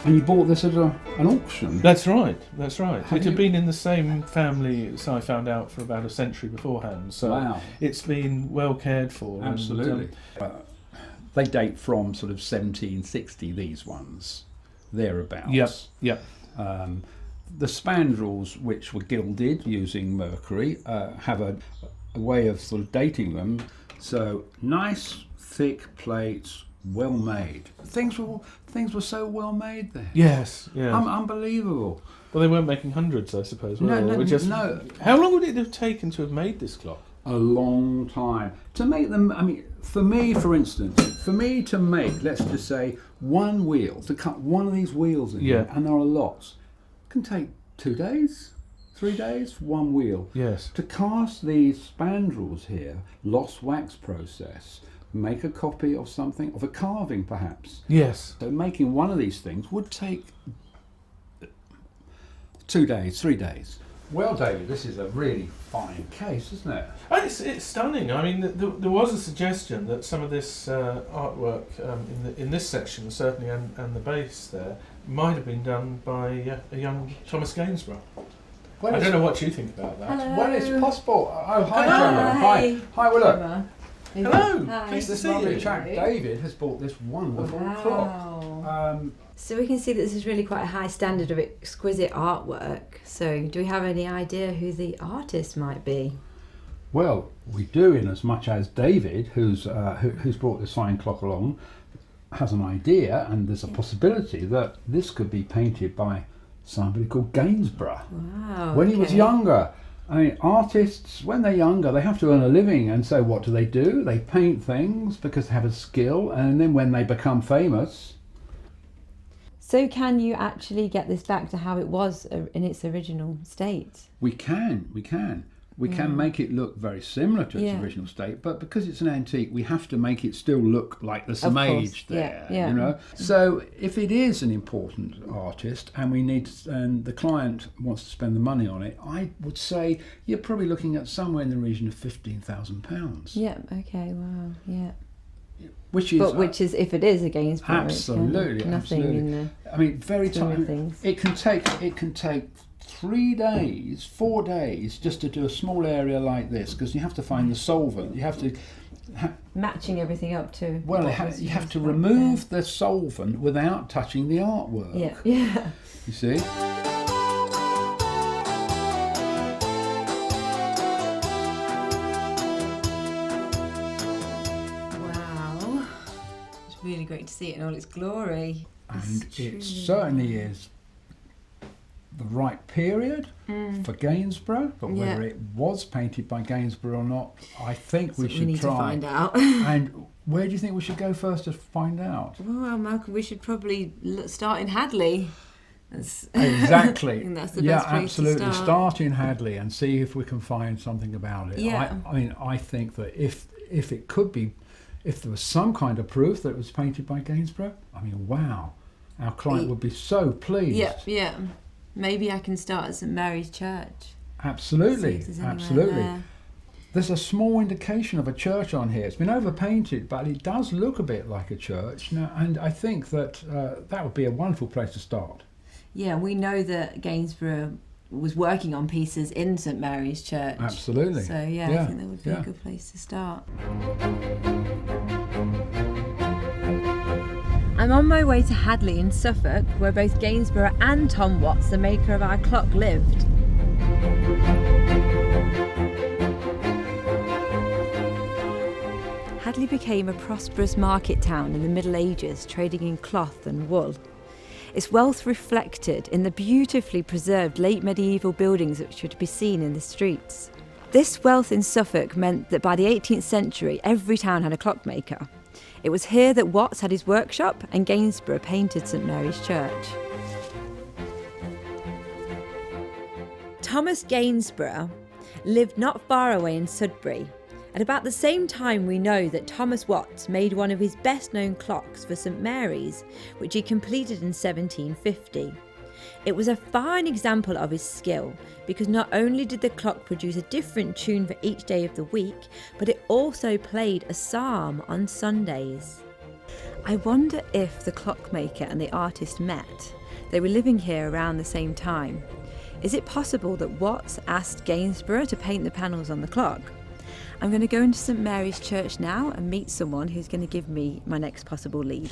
And you bought this at an auction? That's right. It had been in the same family, as I found out, for about a century beforehand. So wow. It's been well cared for. Absolutely. They date from sort of 1760, these ones, thereabouts. Yep. The spandrels, which were gilded using mercury, have a way of sort of dating them. So nice, thick plates, well made. Things were so well made there. Yes. Unbelievable. Well, they weren't making hundreds, I suppose. No. How long would it have taken to have made this clock? A long time to make them. I mean, for me to make, let's just say, one wheel, to cut one of these wheels in here, and there are lots, can take 2 days, 3 days, one wheel. Yes. To cast these spandrels here, lost wax process, make a copy of something, of a carving perhaps. Yes. So making one of these things would take 2 days, 3 days. Well, David, this is a really fine case, isn't it? It's stunning. I mean, there was a suggestion that some of this artwork in this section, certainly, and the base there, might have been done by a young Thomas Gainsborough. Well, I don't know what you think about that. Hello. Well, it's possible. Oh, hi, Hello. Gemma. Hi, Willow. Gemma. Hello. Hi. Pleased to This see lovely you. chap, David, has bought this wonderful clock. So we can see that this is really quite a high standard of exquisite artwork. So do we have any idea who the artist might be? Well, we do, in as much as David, who's brought this fine clock along, has an idea, and there's a possibility that this could be painted by somebody called Gainsborough. Wow. When he was younger. I mean, artists, when they're younger, they have to earn a living, and so what do? They paint things because they have a skill, and then when they become famous... So can you actually get this back to how it was in its original state? We can. We can make it look very similar to its original state, but because it's an antique, we have to make it still look like there's some age there. You know. So if it is an important artist and and the client wants to spend the money on it, I would say you're probably looking at somewhere in the region of £15,000. Yeah. Okay. Wow. Yeah. Which is if it is a Gainsborough, absolutely, nothing in the. I mean, very time. Things. It can take 3 days, 4 days just to do a small area like this, because you have to find the solvent. You have to matching everything up to. Well, you have to remove the solvent without touching the artwork. Yeah. You see. Really great to see it in all its glory. And it certainly is the right period for Gainsborough, but whether it was painted by Gainsborough or not, I think we should need try to find out. And where do you think we should go first to find out? Well, Malcolm, we should probably start in Hadley. Exactly. I think that's the best place absolutely. To start in Hadley and see if we can find something about it. Yeah. I mean, I think that if it could be, if there was some kind of proof that it was painted by Gainsborough, I mean, wow, our client would be so pleased. Yeah. Maybe I can start at St Mary's Church. Absolutely. There. There's a small indication of a church on here. It's been overpainted, but it does look a bit like a church now, and I think that that would be a wonderful place to start. Yeah, we know that Gainsborough was working on pieces in St Mary's Church. Absolutely. So I think that would be a good place to start. I'm on my way to Hadley in Suffolk, where both Gainsborough and Tom Watts, the maker of our clock, lived. Hadley became a prosperous market town in the Middle Ages, trading in cloth and wool. Its wealth reflected in the beautifully preserved late medieval buildings which were to be seen in the streets. This wealth in Suffolk meant that by the 18th century every town had a clockmaker. It was here that Watts had his workshop and Gainsborough painted St Mary's Church. Thomas Gainsborough lived not far away in Sudbury. At about the same time, we know that Thomas Watts made one of his best-known clocks for St Mary's, which he completed in 1750. It was a fine example of his skill, because not only did the clock produce a different tune for each day of the week, but it also played a psalm on Sundays. I wonder if the clockmaker and the artist met, They were living here around the same time. Is it possible that Watts asked Gainsborough to paint the panels on the clock? I'm going to go into St Mary's Church now and meet someone who's going to give me my next possible lead.